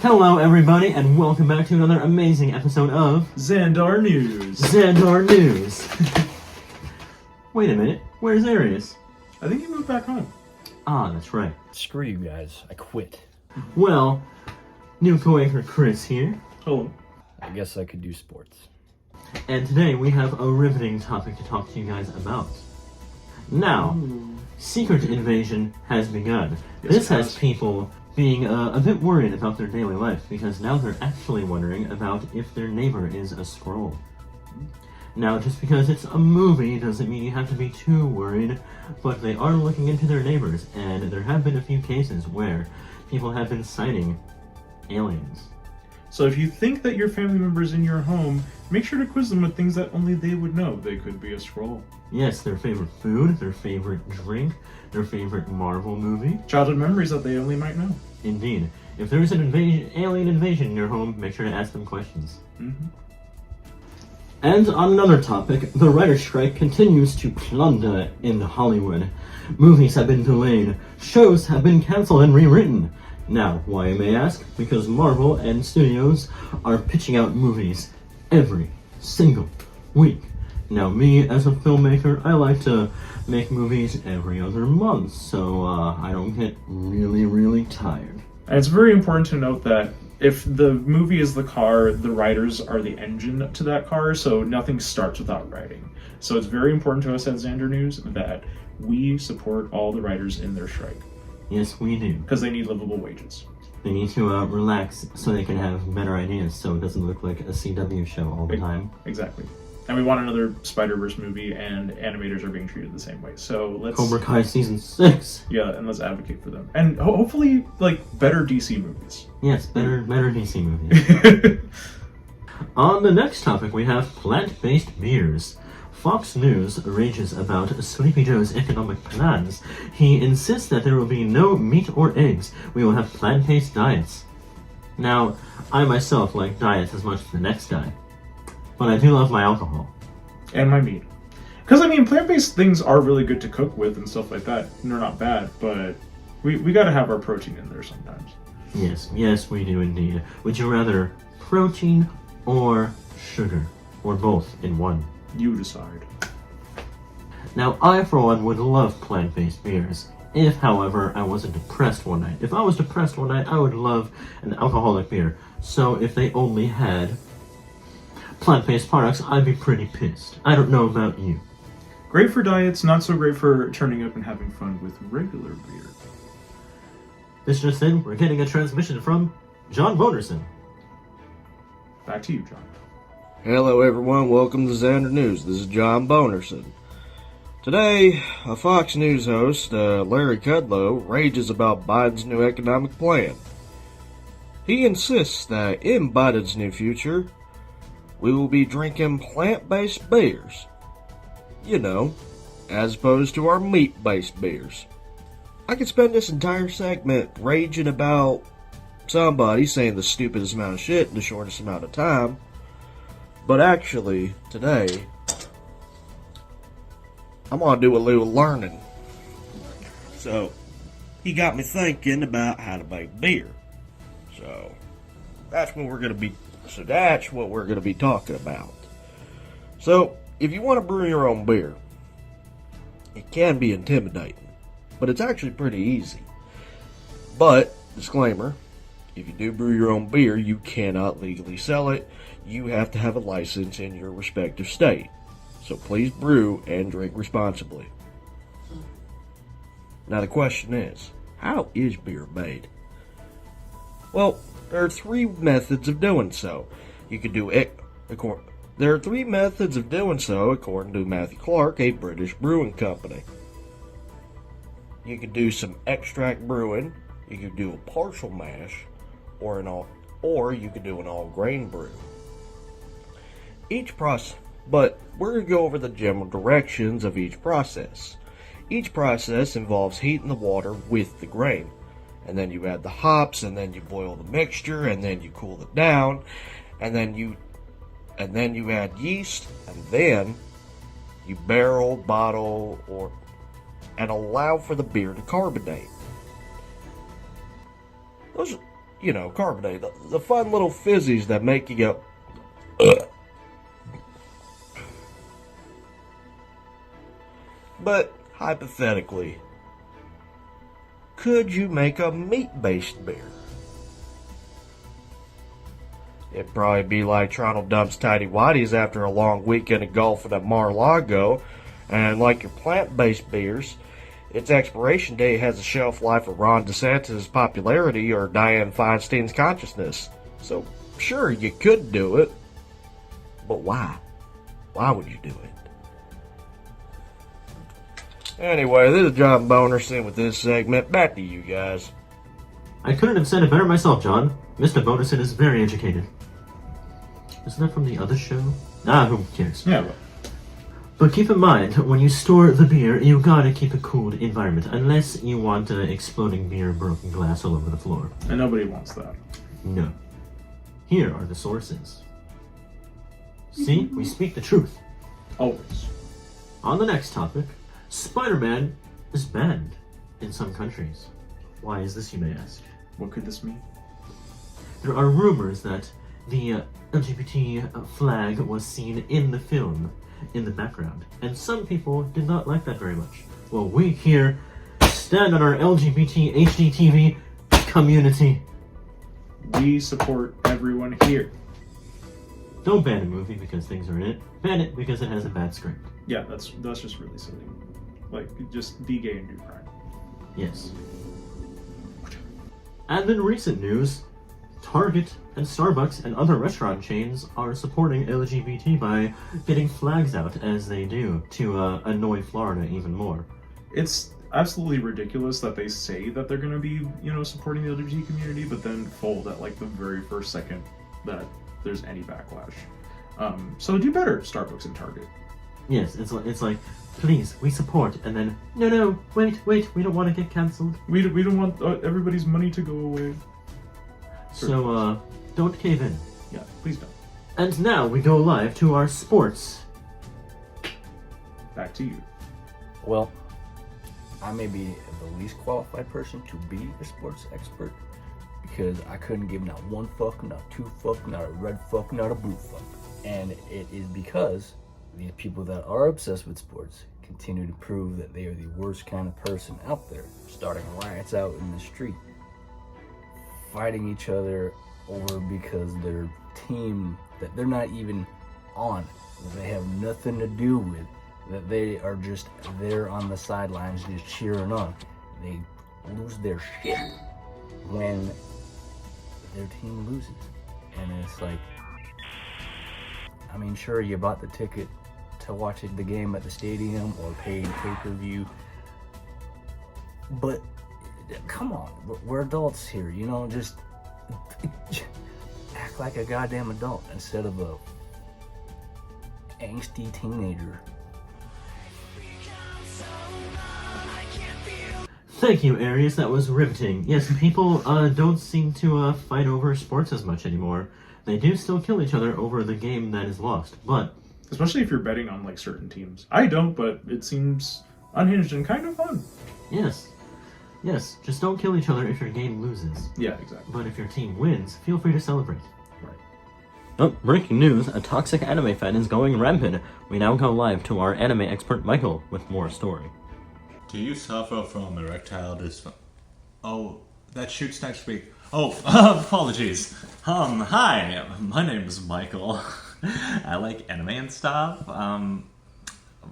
Hello, everybody, and welcome back to another amazing episode of ZaandarNews. ZaandarNews. Wait a minute, where's Arius? I think he moved back home. Ah, that's right. Screw you guys, I quit. Well, new co-anchor Chris here, Hello. I guess I could do sports. and today we have a riveting topic to talk to you guys about. Now, Secret Invasion has begun. Yes, This it has has. people being a bit worried about their daily life, because now they're actually wondering about if their neighbor is a Skrull. Now, just because it's a movie doesn't mean you have to be too worried, but they are looking into their neighbors, and there have been a few cases where people have been sighting aliens. So if you think that your family member is in your home, make sure to quiz them with things that only they would know. They could be a Skrull. Yes, their favorite food, their favorite drink, their favorite Marvel movie. Childhood memories that they only might know. Indeed. If there's an alien invasion in your home, make sure to ask them questions. And on another topic, the writer's strike continues to plunder in Hollywood. Movies have been delayed, shows have been cancelled and rewritten. Now, why you may ask? Because Marvel and studios are pitching out movies every single week. Now, me as a filmmaker, I like to make movies every other month, so I don't get really tired. And it's very important to note that if the movie is the car, the writers are the engine to that car, so nothing starts without writing. So it's very important to us at ZaandarNews that we support all the writers in their strike, Yes, we do. because they need livable wages. They need to relax so they can have better ideas, so it doesn't look like a CW show all the time. Exactly. And we want another Spider-Verse movie, and animators are being treated the same way. So let's... Cobra Kai Season 6! Yeah, and let's advocate for them. And hopefully, like, better DC movies. Yes, better DC movies. On the next topic, we have plant-based beers. Fox News rages about Sleepy Joe's economic plans. He insists that there will be no meat or eggs. We will have plant-based diets. Now, I myself like diets as much as the next guy, but I do love my alcohol. And my meat. Because, I mean, plant-based things are really good to cook with and stuff like that. And they're not bad, but we gotta have our protein in there sometimes. Yes, we do indeed. Would you rather protein or sugar? Or both in one? You decide. Now, I, for one, would love plant-based beers. If, however, I wasn't depressed one night. If I was depressed one night, I would love an alcoholic beer. So if they only had plant-based products, I'd be pretty pissed. I don't know about you. Great for diets, not so great for turning up and having fun with regular beer. This just in, we're getting a transmission from John Bonerson. Back to you, John. Hello everyone, welcome to ZaandarNews. This is John Bonerson. Today, a Fox News host, Larry Kudlow, rages about Biden's new economic plan. He insists that in Biden's new future, we will be drinking plant-based beers. You know, as opposed to our meat-based beers. I could spend this entire segment raging about somebody saying the stupidest amount of shit in the shortest amount of time. But actually, today, I'm going to do a little learning. So, he got me thinking about how to make beer. So, that's what we're going to be talking about. So, if you want to brew your own beer, it can be intimidating, but it's actually pretty easy. But, disclaimer, if you do brew your own beer, you cannot legally sell it. You have to have a license in your respective state. So please brew and drink responsibly. Now the question is, how is beer made? Well, there are three methods of doing so. There are three methods of doing so according to Matthew Clark, a British brewing company. You could do some extract brewing, you could do a partial mash, or you could do an all-grain brew. But we're going to go over the general directions of each process. Each process involves heating the water with the grain, and then you add the hops, and then you boil the mixture, and then you cool it down, and then you add yeast, and then you barrel, bottle, and allow for the beer to carbonate. you know, carbonate. The fun little fizzies that make you go, ugh. But, hypothetically, could you make a meat-based beer? It'd probably be like Toronto Dump's Tidy Whities after a long weekend of golfing at Mar-a-Lago, and like your plant-based beers, its expiration date has a shelf life of Ron DeSantis' popularity or Dianne Feinstein's consciousness. So, sure, you could do it, but why? Why would you do it? Anyway, this is John Bonerson with this segment. Back to you guys. I couldn't have said it better myself, John. Mr. Bonerson is very educated. Isn't that from the other show? Ah, who cares? Yeah, well, But keep in mind, when you store the beer, you gotta keep a cooled environment, unless you want exploding beer, broken glass all over the floor. and nobody wants that. No. Here are the sources. See, we speak the truth. Always. On the next topic, Spider-Man is banned in some countries. Why is this, you may ask? What could this mean? There are rumors that the LGBT flag was seen in the film, in the background, and some people did not like that very much. Well, we here stand on our LGBT HDTV community. We support everyone here. Don't ban a movie because things are in it. Ban it because it has a bad script. Yeah, that's just really silly. Like, just be gay and do crime. Yes. And in recent news, Target and Starbucks and other restaurant chains are supporting LGBT by getting flags out as they do to annoy Florida even more. It's absolutely ridiculous that they say that they're going to be, supporting the LGBT community, but then fold at like the very first second that there's any backlash. So do better, Starbucks and Target. Yes, it's like, please, we support, and then, no, wait, we don't want to get cancelled. We don't want everybody's money to go away. So, don't cave in. Yeah, please don't. And now we go live to our sports. Back to you. Well, I may be the least qualified person to be a sports expert because I couldn't give not one fuck, not two fuck, not a red fuck, not a blue fuck. And it is because these people that are obsessed with sports continue to prove that they are the worst kind of person out there, starting riots out in the street, fighting each other over because their team that they're not even on, that they have nothing to do with, that they are just there on the sidelines just cheering on. They lose their shit when their team loses. And it's like, I mean, sure, you bought the ticket to watch the game at the stadium or paid pay-per-view, but come on, we're adults here, just act like a goddamn adult instead of a angsty teenager. Thank you, Arius. That was riveting. Yes, people don't seem to fight over sports as much anymore. They do still kill each other over the game that is lost, but... Especially if you're betting on, like, certain teams. I don't, but it seems unhinged and kind of fun. Yes, just don't kill each other if your game loses. Yeah, exactly. But if your team wins, feel free to celebrate. Right. Oh, breaking news, a toxic anime fan is going rampant. We now go live to our anime expert Michael with more story. Do you suffer from erectile dysfunction? Oh, that shoots next week. Oh, apologies. Hi, my name is Michael. I like anime and stuff.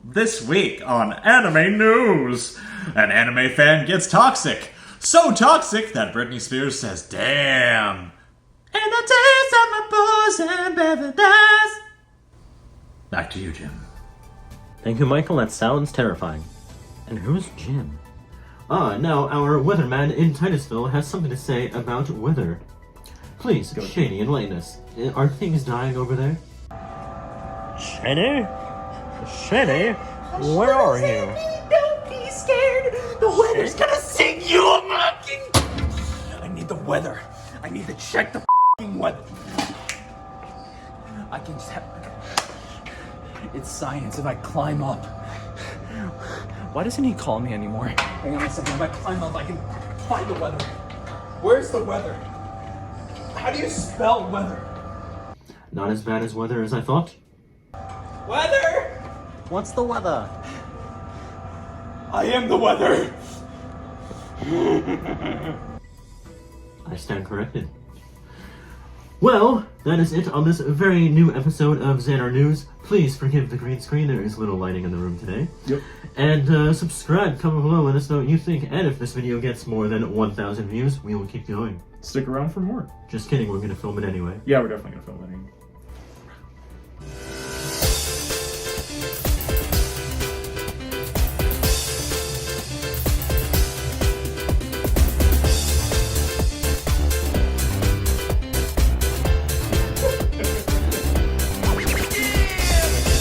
This week on Anime News, an anime fan gets toxic. So toxic that Britney Spears says, damn. And the taste of my bosom, baby, does. Back to you, Jim. Thank you, Michael. That sounds terrifying. And who's Jim? Now our weatherman in Titusville has something to say about weather. Please, Shady, enlighten us. Are things dying over there? Shady? Shady? Where are you? Don't be scared. The weather's gonna sing you a mocking. I need the weather. I need to check the f***ing weather. I can just have... It's science if I climb up. Why doesn't he call me anymore? Hang on a second. If I climb up, I can find the weather. Where's the weather? How do you spell weather? Not as bad as weather as I thought. Weather! What's the weather? I am the weather! I stand corrected. Well, that is it on this very new episode of ZaandarNews. Please forgive the green screen, there is little lighting in the room today. Yep. And subscribe, comment below, let us know what you think, and if this video gets more than 1,000 views, we will keep going. Stick around for more. Just kidding, we're gonna film it anyway. Yeah, we're definitely gonna film it.